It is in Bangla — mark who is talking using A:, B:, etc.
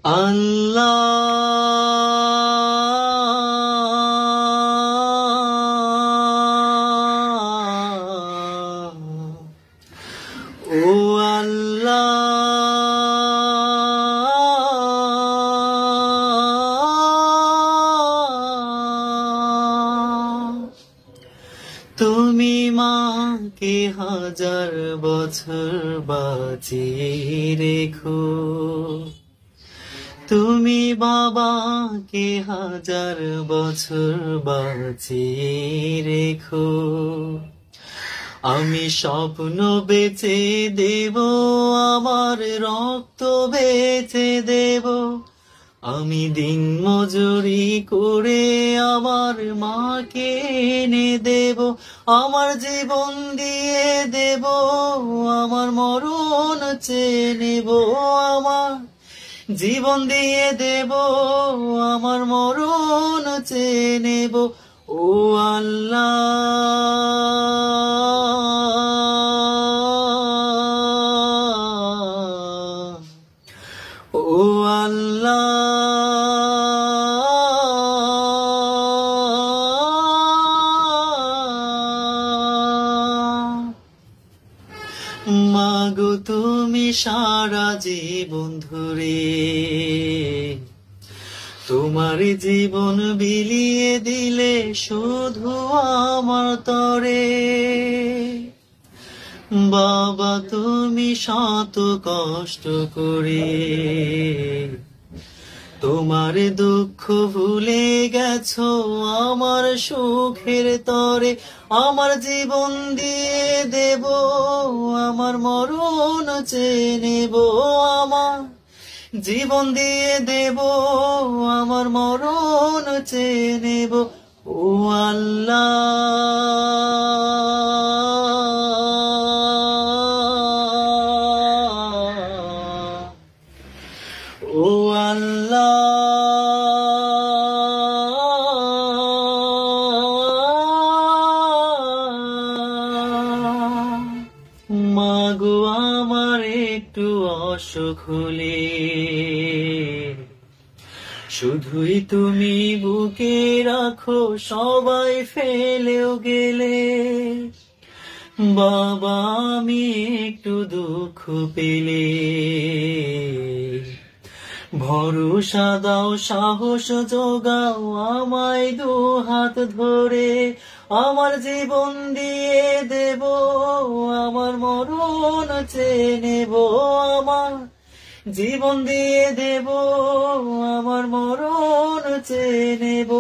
A: আল্লাহ ও আল্লাহ তুমি মাকে হাজার বছর বাঁচিয়ে রেখো তুমি বাবাকে হাজার বছর বাঁচিয়ে রেখো আমি স্বপ্ন বেচে দেব আমার রক্ত বেচে দেব আমি দিন মজুরি করে আমার মাকে এনে দেব আমার জীবন দিয়ে দেব আমার মরণ চেয়ে নেব আমার জীবন দিয়ে দেব আমার মরণ চেয়ে নেব ও আল্লাহ ও আল্লাহ মাগো তুমি সারা জীবন ধরে তোমার জীবন বিলিয়ে দিলে শুধু আমার তরে বাবা তুমি শত কষ্ট করে তোমার দুঃখ ভুলে গেছো আমার সুখের তরে আমার জীবন দিয়ে দেব আমার মরণ চেয়ে নেব আমার জীবন দিয়ে দেব আমার মরণ চেয়ে নেব ও আল্লাহ ও আল্লাহ মাগো আমার একটু অসুখ হলে শুধুই তুমি বুকে রাখো সবাই ফেলেও গেলে বাবা আমি একটু দুঃখ পেলে ভরসা দাও সাহস যোগাও আমায় দু হাত ধরে আমার জীবন দিয়ে দেব আমার মরণ চেয়ে নেব আমার জীবন দিয়ে দেব আমার মরণ চেয়ে নেব